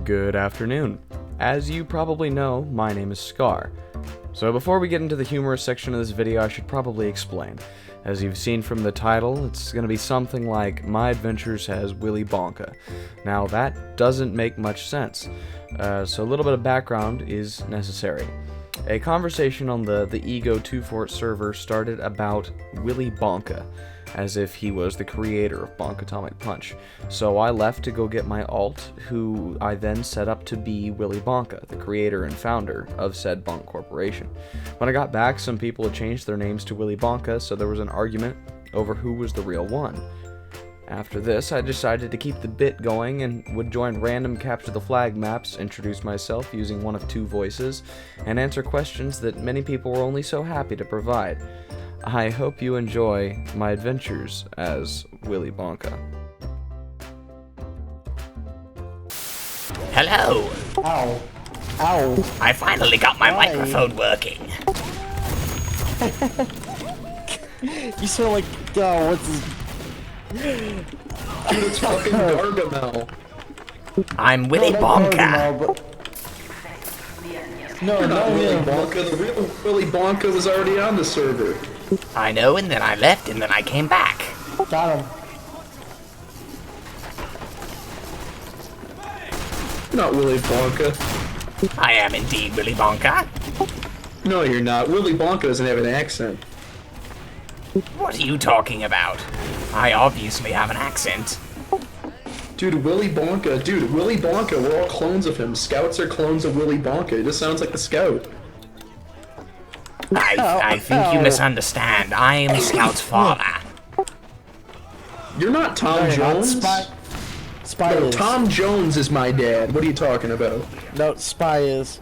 Good afternoon. As you probably know, my name is Scar. So before we get into the humorous section of this video, I should probably explain. As you've seen from the title, it's going to be something like My Adventures as Willy Bonka. Now that doesn't make much sense, so a little bit of background is necessary. A conversation on the Ego 2Fort server started about Willy Bonka, as if he was the creator of Bonk Atomic Punch. So I left to go get my alt, who I then set up to be Willy Bonka, the creator and founder of said Bonk Corporation. When I got back, some people had changed their names to Willy Bonka, so there was an argument over who was the real one. After this, I decided to keep the bit going and would join random capture the flag maps, introduce myself using one of two voices, and answer questions that many people were only so happy to provide. I hope you enjoy my adventures as Willy Bonka. Hello! Ow. Ow. I finally got my microphone working. You smell like, oh, what's this? Dude, it's fucking Gargamel. I'm Willy Bonka. No, not Willy Bonka. The real Willy Bonka was already on the server. I know, and then I left, and then I came back. Got him. You're not Willy Bonka. I am indeed Willy Bonka. No, you're not. Willy Bonka doesn't have an accent. What are you talking about? I obviously have an accent. Dude, Willy Bonka. Dude, Willy Bonka. We're all clones of him. Scouts are clones of Willy Bonka. It just sounds like the Scout. I think you misunderstand. I am Scout's father. You're not Tom Jones. Spy No, is. Tom Jones is my dad. What are you talking about? No, Spy is.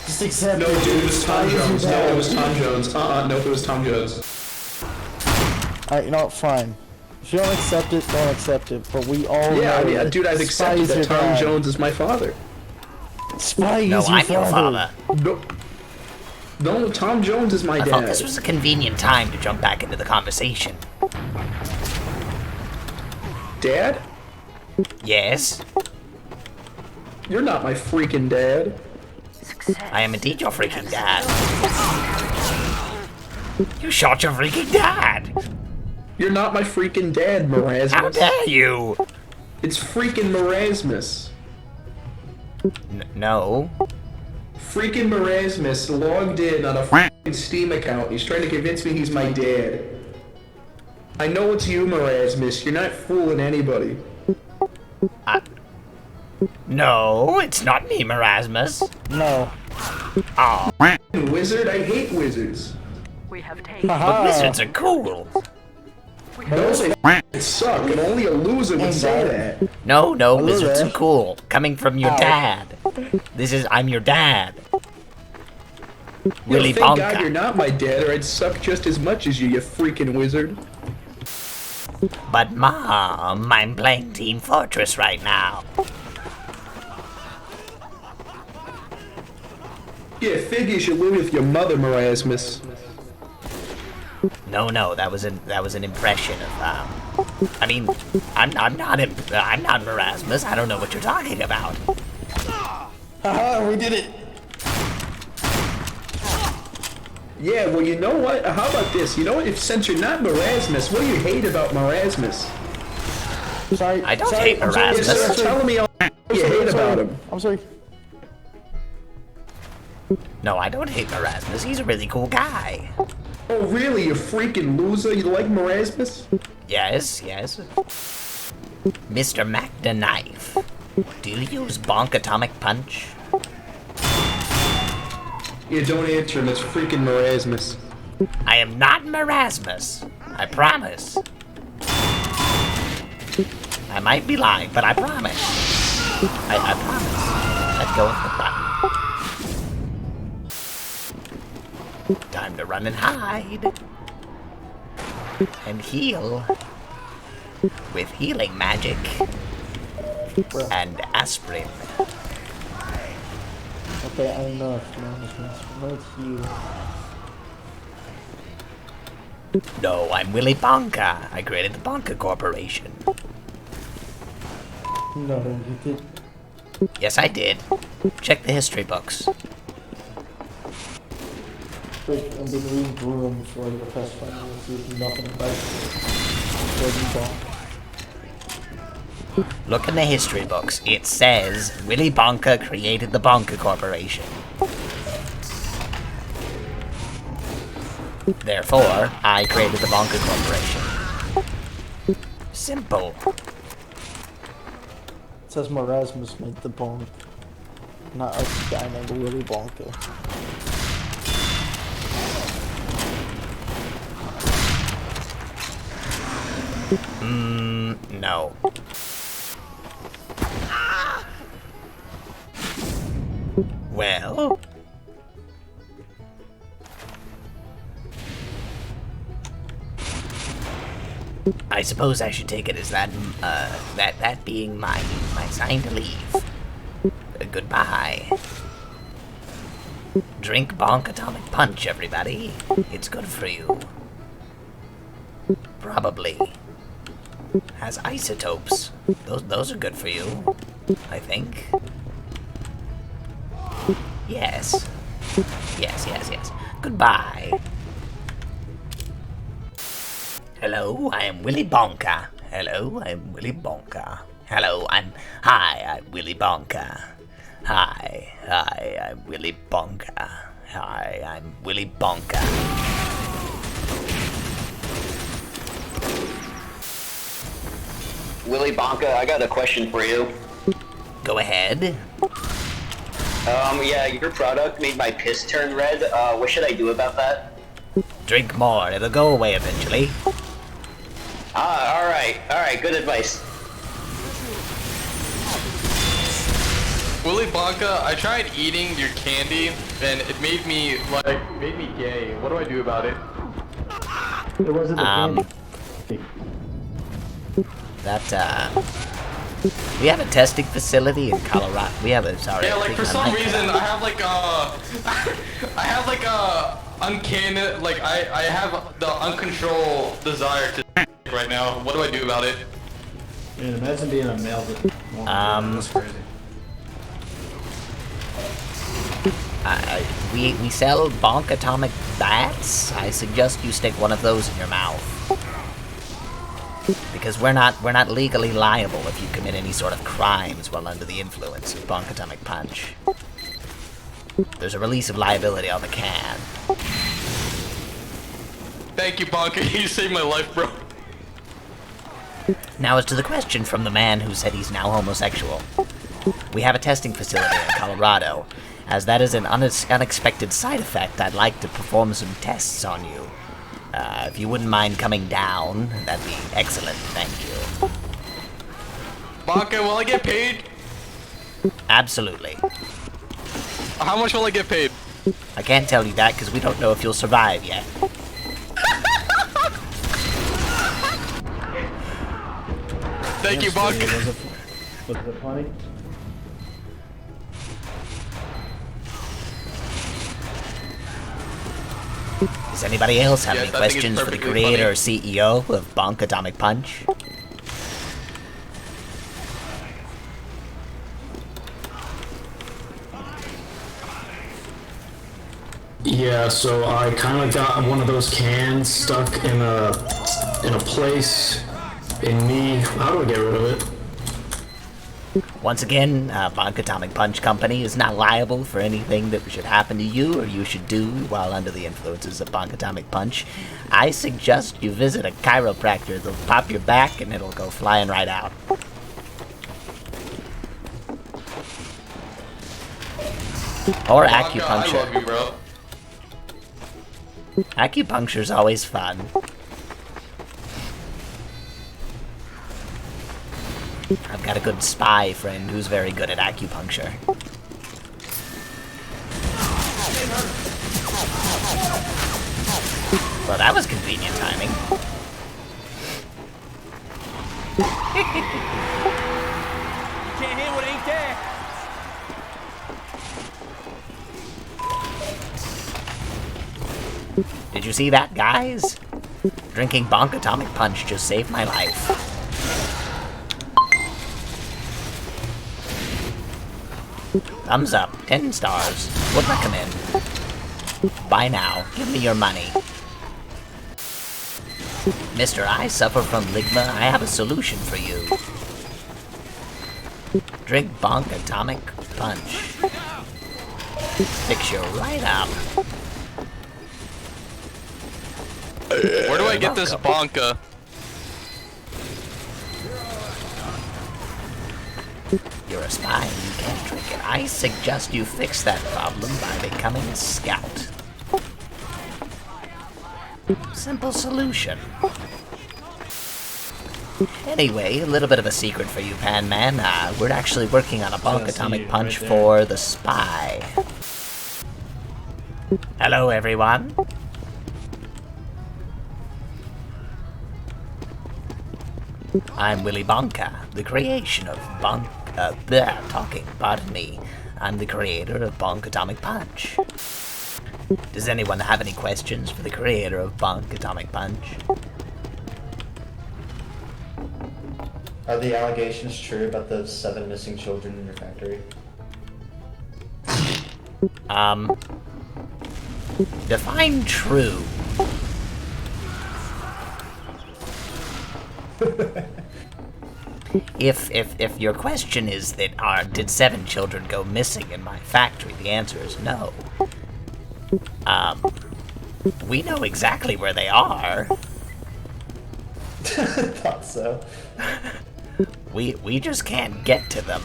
Just accept No, it. dude, it was Tom Spy is Jones. your No, dad. it was Tom Jones. Nope, it was Tom Jones. Alright, you know what, fine. If you don't accept it, don't accept it. But we all Yeah, know yeah, that dude, I've Spy accepted is that your Tom dad. Jones is my father. Spy No, is your I'm your father. No, Tom Jones is my I dad. thought this was a convenient time to jump back into the conversation. Dad? Yes, You're not my freaking dad. I am indeed your freaking dad. You shot your freaking dad! You're not my freaking dad, How Marasmus. dare you! It's freaking Marasmus. No. Freaking Marasmus logged in on a freaking Steam account. He's trying to convince me he's my dad. I know it's you, Marasmus. You're not fooling anybody. No, it's not me, Marasmus. No. Oh, Wizard? I hate wizards. but wizards are cool. No, they f***ing suck, and only a loser would say that. No, wizards there. are cool. Coming from your dad. I'm your dad. Willy Thank God you're Bonka. not my dad, or I'd suck just as much as you freaking wizard. But Mom, I'm playing Team Fortress right now. Yeah, figures you live with your mother, Marasmus. No, that was an impression of I mean, I'm not Marasmus. I don't know what you're talking about. Haha, we did it. Yeah, well, you know what? How about this? You know what? Since you're not Marasmus, what do you hate about Marasmus? Sorry. I don't sorry, hate I'm sorry, Marasmus. Yes, sir, I'm sorry. telling me all you hate about him. I'm sorry. No, I don't hate Marasmus. He's a really cool guy. Oh, really? You freaking loser? You like Marasmus? Yes. Mr. Mac the Knife. Do you use Bonk Atomic Punch? Yeah, don't answer him. It's freaking Marasmus. I am not Marasmus. I promise. I might be lying, but I promise. I promise. Let go of the button. Time to run and hide. And heal. With healing magic. And aspirin. Okay, enough, man. It's you. No, I'm Willy Bonka. I created the Bonk Corporation. No, you did. Yes, I did. Check the history books. Like, I've been reading through them for like the past 5 minutes. There's nothing about Willy Bonka. Look in the history books. It says Willy Bonka created the Bonk Corporation. Therefore, I created the Bonk Corporation. Simple. It says Marasmus made the Bonk, not a guy named Willy Bonka. No. Well... I suppose I should take it as that being my sign to leave. Goodbye. Drink Bonk Atomic Punch, everybody. It's good for you. Probably. Has isotopes. Those are good for you, I think. Yes. Yes. Goodbye. Hello, I am Willy Bonka. Hello, I'm Willy Bonka. Hello, I'm Willy Bonka. Hi, I'm Willy Bonka. Hi, I'm Willy Bonka. Willy Bonka, I got a question for you. Go ahead. Yeah, your product made my piss turn red. What should I do about that? Drink more, it'll go away eventually. Alright, good advice. Willy Bonka, I tried eating your candy, and it made me gay. What do I do about it? It wasn't the candy. We have a testing facility in Colorado. Yeah, like for some reason, I have uncanny, like I have the uncontrolled desire to right now. What do I do about it? Man, imagine being a male that that's crazy. We sell Bonk Atomic Bats. I suggest you stick one of those in your mouth. Because we're not legally liable if you commit any sort of crimes while under the influence of Bonk Atomic Punch. There's a release of liability on the can. Thank you, Bonka. You saved my life, bro. Now as to the question from the man who said he's now homosexual. We have a testing facility in Colorado. As that is an unexpected side effect, I'd like to perform some tests on you. If you wouldn't mind coming down, that'd be excellent, thank you. Bonka, will I get paid? Absolutely. How much will I get paid? I can't tell you that because we don't know if you'll survive yet. Thank you, Bonka. Was it funny? Does anybody else have Yes, any I think it's questions for the perfectly creator or funny. CEO of Bonk Atomic Punch? Yeah, so I kind of got one of those cans stuck in a place in me. How do I get rid of it? Once again, Bonk Atomic Punch Company is not liable for anything that should happen to you or you should do while under the influences of Bonk Atomic Punch. I suggest you visit a chiropractor. They'll pop your back and it'll go flying right out. Or Bonka, acupuncture. I love you, bro. Acupuncture's always fun. I've got a good spy friend who's very good at acupuncture. Well, that was convenient timing. Can't hear what ain't there. Did you see that, guys? Drinking Bonk Atomic Punch just saved my life. Thumbs up, 10 stars. Would recommend. Buy now. Give me your money. Mister, I suffer from ligma. I have a solution for you. Drink Bonk Atomic Punch. Fix you right up. Where do I get this Bonka? You're a spy and you can't drink it. I suggest you fix that problem by becoming a scout. Simple solution. Anyway, a little bit of a secret for you, Pan Man. We're actually working on a Bonk Atomic Punch for the spy. Hello, everyone. I'm Willy Bonka, the creation of Bonk... pardon me. I'm the creator of Bonk Atomic Punch. Does anyone have any questions for the creator of Bonk Atomic Punch? Are the allegations true about the 7 missing children in your factory? Define true. If your question is that did 7 children go missing in my factory, the answer is no. We know exactly where they are. Thought so. We just can't get to them.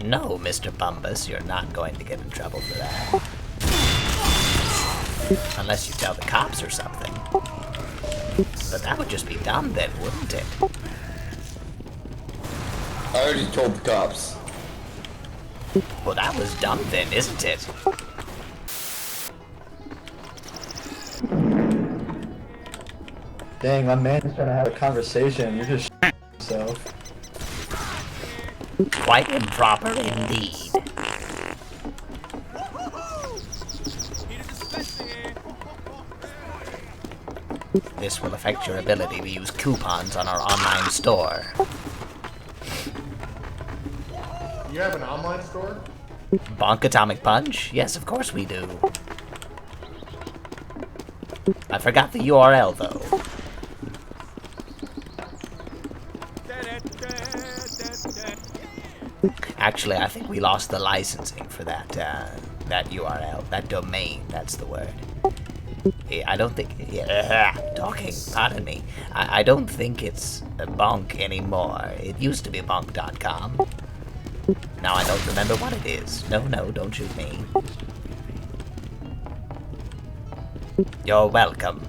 No, Mr. Bumbus, you're not going to get in trouble for that. Unless you tell the cops or something. But that would just be dumb then, wouldn't it? I already told the cops. Well, that was dumb then, isn't it? Dang, my man is trying to have a conversation. You're just yourself. Quite improper indeed. This will affect your ability to use coupons on our online store. You have an online store? Bonk Atomic Punch? Yes, of course we do. I forgot the URL, though. Actually, I think we lost the licensing for that, that URL. That domain, that's the word. I don't think... talking, pardon me. I don't think it's Bonk anymore. It used to be bonk.com. Now I don't remember what it is. No, don't shoot me. You're welcome.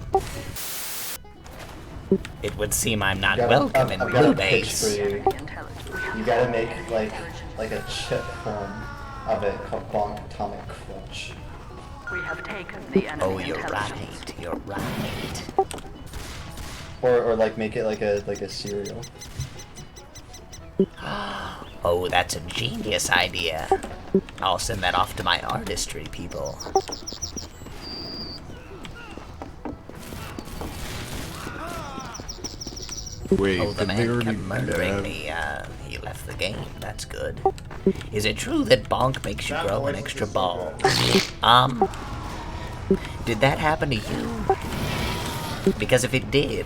It would seem I'm not welcome in real base. You gotta make like a chip form of it called Bonk Atomic Crunch. We have taken the enemy. Oh, you're right. You're right. Or like make it like a cereal. Oh, that's a genius idea. I'll send that off to my artistry people. Wait, oh, the man kept murdering me. He left the game. That's good. Is it true that Bonk makes you grow an extra ball? Did that happen to you? Because if it did,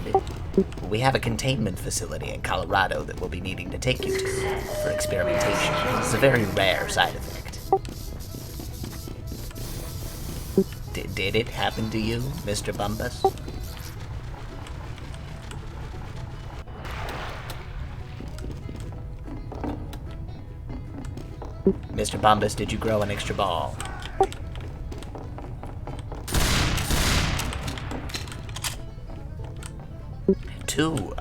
we have a containment facility in Colorado that we'll be needing to take you to for experimentation. It's a very rare side effect. Did it happen to you, Mr. Bumbus? Mr. Bumbus, did you grow an extra ball? Two,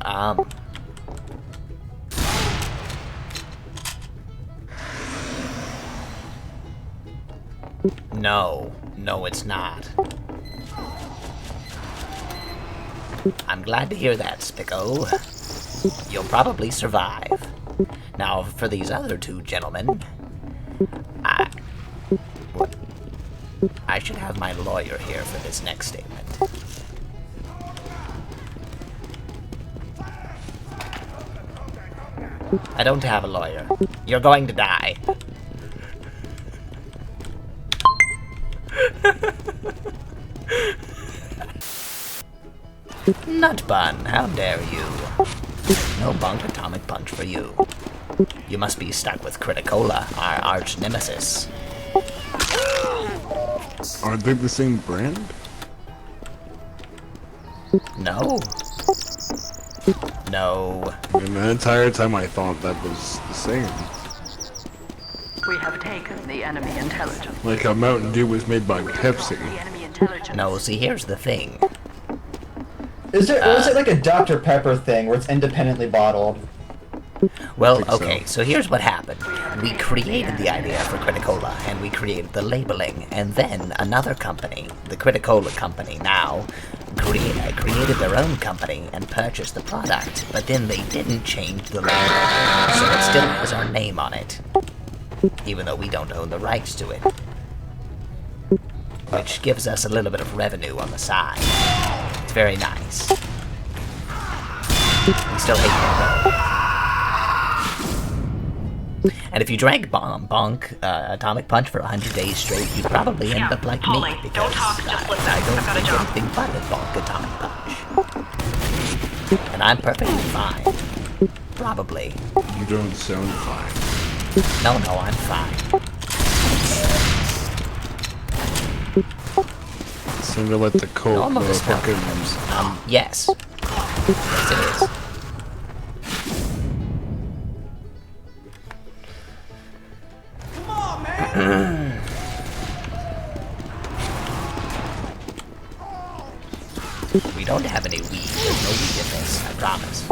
No, it's not. I'm glad to hear that, Spicko. You'll probably survive. Now, for these other 2 gentlemen, I should have my lawyer here for this next statement. I don't have a lawyer. You're going to die. Nut bun, how dare you? No Bonk Atomic Punch for you. You must be stuck with Criticola, our arch nemesis. Aren't they the same brand? No. No. And the entire time I thought that was the same. We have taken the enemy intelligence. Like a Mountain Dew was made by Pepsi. No, see, here's the thing. Is it like a Dr. Pepper thing where it's independently bottled? Well, okay, so here's what happened. We created the idea for Criticola, and we created the labeling, and then another company, the Criticola company now, created their own company and purchased the product, but then they didn't change the labeling, so it still has our name on it, even though we don't own the rights to it. Which gives us a little bit of revenue on the side. It's very nice. We still hate it though. And if you drank Bonk Atomic Punch for 100 days straight, you'd probably end up like me, because I don't think anything but a Bonk Atomic Punch. And I'm perfectly fine. Probably. You don't sound fine. No, I'm fine. Sounded like the Coke, fucking... Yes. Yes, it is. We don't have any weed. There's no weed in this, I promise.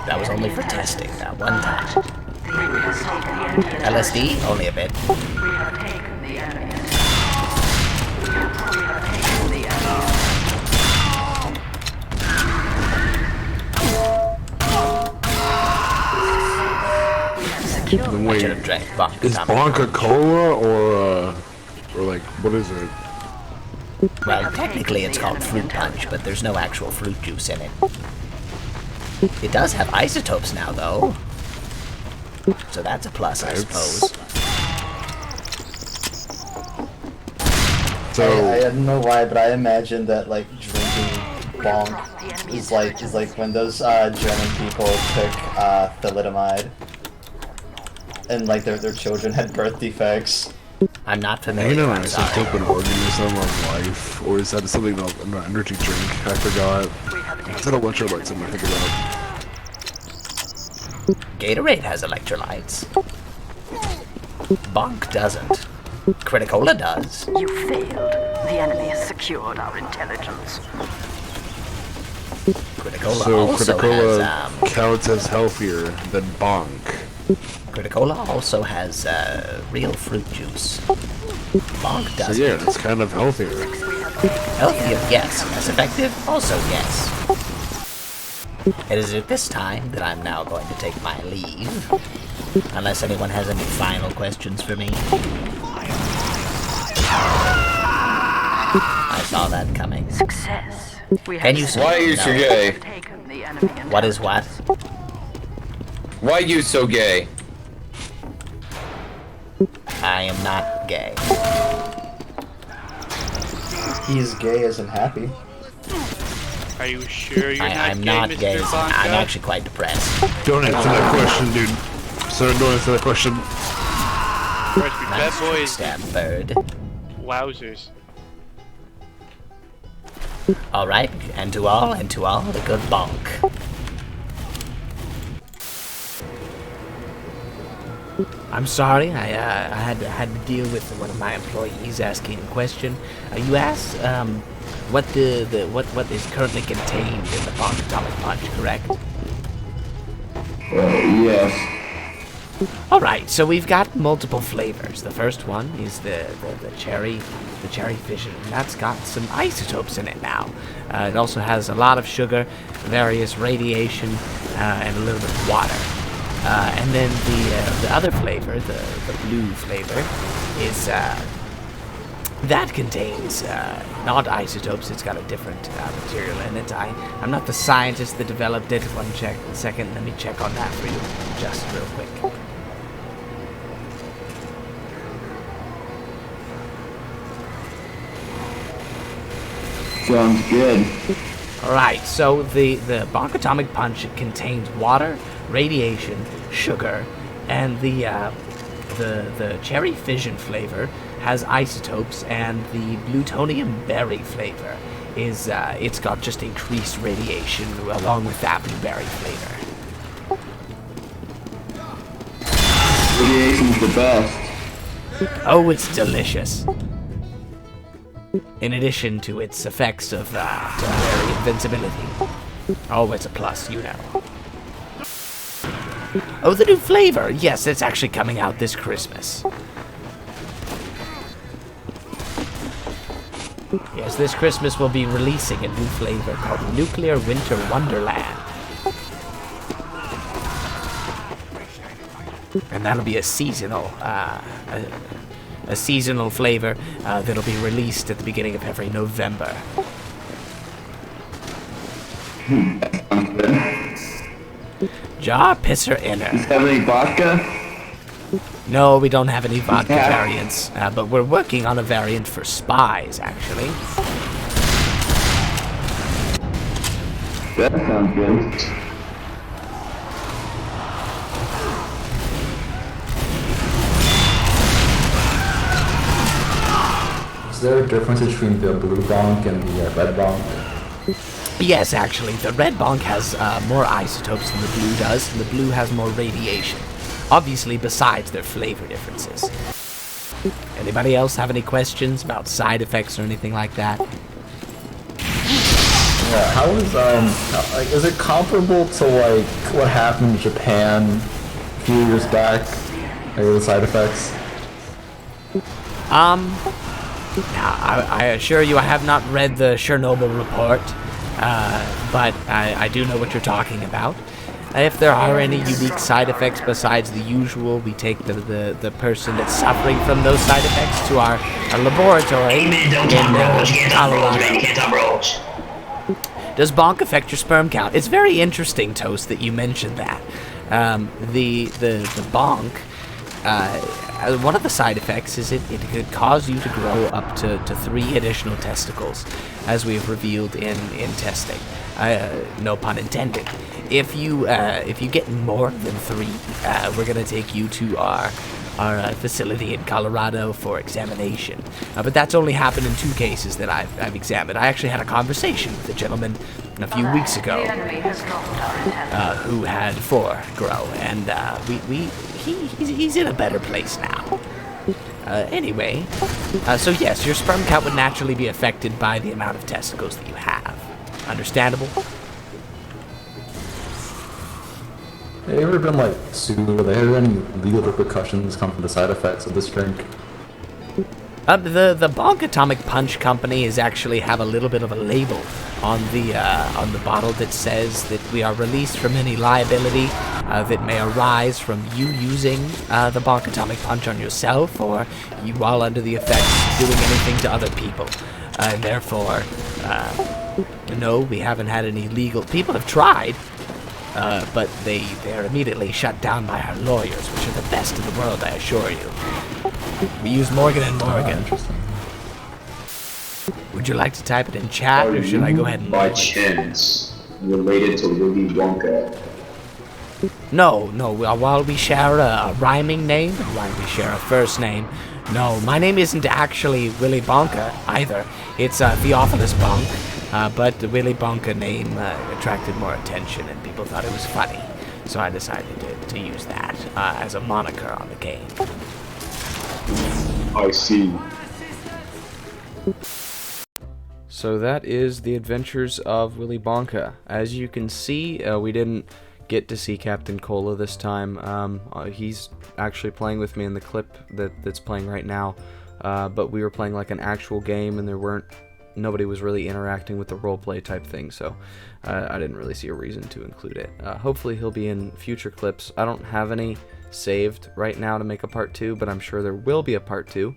That was only for testing, that one time. LSD? Only a bit. Wait, I drank Bonk is Bonka Cola or like, what is it? Well, technically it's called Fruit Punch, but there's no actual fruit juice in it. It does have isotopes now, though. So that's a plus, I suppose. So I don't know why, but I imagine that like drinking Bonk is like when those German people took thalidomide and like their children had birth defects. I'm not familiar. You know, it's a open organism of life, or is that something about an energy drink? I forgot. Is that electrolytes I'm thinking about? Gatorade has electrolytes. Bonk doesn't. Criticola does. You failed. The enemy has secured our intelligence. Criticola So also Criticola has, counts as healthier than Bonk. Criticola also has real fruit juice. Bonk So doesn't. yeah, it's kind of healthier. Healthier, yes. As effective, also yes. It is at this time that I'm now going to take my leave. Unless anyone has any final questions for me. I saw that coming. Success. Can you say Why are you so gay? What is what? Why are you so gay? I am not gay. He's gay as in happy. Are you sure you're I'm not not gay, gay. Mr. Bonka? I'm actually quite depressed. Don't answer that question, dude. Sir, don't answer that question. That boy is Stab bird. wowzers. Alright, and to all, the good bonk. I'm sorry, I had to deal with one of my employees asking a question. You asked what what is currently contained in the Bonk Atomic Punch, correct? Yes. Alright, so we've got multiple flavors. The first one is the cherry fission, and that's got some isotopes in it now. It also has a lot of sugar, various radiation, and a little bit of water. And then the other flavor, the blue flavor, is That contains not isotopes. It's got a different material in it. I'm not the scientist that developed it. One second. Let me check on that for you, just real quick. Sounds good. Alright, so the Bonk Atomic Punch contains water, radiation, sugar, and the cherry fission flavor has isotopes, and the plutonium berry flavor is it's got just increased radiation along with that blueberry flavor. Radiation's the best. Oh, it's delicious. In addition to its effects of temporary invincibility. Oh, it's a plus, you know. Oh, the new flavor! Yes, it's actually coming out this Christmas. Yes, this Christmas we'll be releasing a new flavor called Nuclear Winter Wonderland. And that'll be a seasonal, flavor that'll be released at the beginning of every November. Jar Pisser Inner. Does it have any vodka? No, we don't have any vodka variants, but we're working on a variant for spies, actually. That sounds good. Is there a difference between the blue bonk and the red bonk? Yes, actually, the red bonk has more isotopes than the blue does, and the blue has more radiation. Obviously, besides their flavor differences. Anybody else have any questions about side effects or anything like that? Yeah, how is is it comparable to like what happened in Japan a few years back? Like the side effects? Now, I assure you I have not read the Chernobyl report, but I do know what you're talking about. If there are any unique side effects besides the usual, we take the person that's suffering from those side effects to our laboratory in Colorado. Does bonk affect your sperm count? It's very interesting, Toast, that you mentioned that. The bonk, one of the side effects is it could cause you to grow up to 3 additional testicles, as we've revealed in testing. No pun intended. If you get more than 3, we're gonna take you to our facility in Colorado for examination. But that's only happened in 2 cases that I've examined. I actually had a conversation with a gentleman a few weeks ago who had 4 grow, and he's in a better place now. Anyway, so yes, your sperm count would naturally be affected by the amount of testicles that you have. Understandable? Have you ever been like sued? Have there any legal repercussions come from the side effects of this drink? The Bonk Atomic Punch Company is actually have a little bit of a label on the bottle that says that we are released from any liability that may arise from you using the Bonk Atomic Punch on yourself, or you while under the effects doing anything to other people. And therefore, no, we haven't had any legal. People have tried, but they're immediately shut down by our lawyers, which are the best in the world, I assure you. We use Morgan & Morgan. Would you like to type it in chat, or should I go ahead and... by chance related to Willy Bonka? No, while we share a rhyming name, while we share a first name, no, my name isn't actually Willy Bonka, either. It's Theophilus Bonk, but the Willy Bonka name attracted more attention, and people thought it was funny, so I decided to use that as a moniker on the game. I see. So that is the adventures of Willy Bonka. As you can see, we didn't get to see Captain Cola this time. He's actually playing with me in the clip that's playing right now, but we were playing like an actual game, and nobody was really interacting with the roleplay type thing, so I didn't really see a reason to include it. Hopefully he'll be in future clips. I don't have any saved right now to make a part 2, but I'm sure there will be a part 2.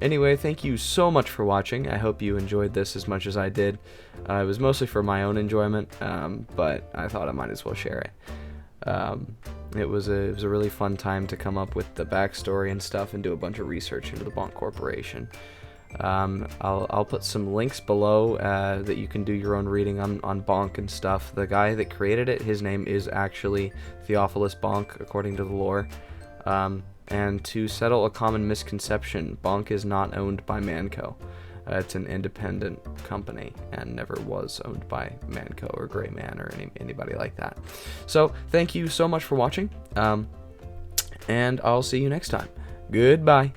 Anyway, thank you so much for watching. I hope you enjoyed this as much as I did. It was mostly for my own enjoyment, but I thought I might as well share it. It was a really fun time to come up with the backstory and stuff and do a bunch of research into the Bonk Corporation. I'll put some links below that you can do your own reading on Bonk and stuff. The guy that created it, his name is actually Theophilus Bonk, according to the lore. And to settle a common misconception, Bonk is not owned by Manco. It's an independent company and never was owned by Manco or Gray Man or anybody like that. So thank you so much for watching, and I'll see you next time. Goodbye.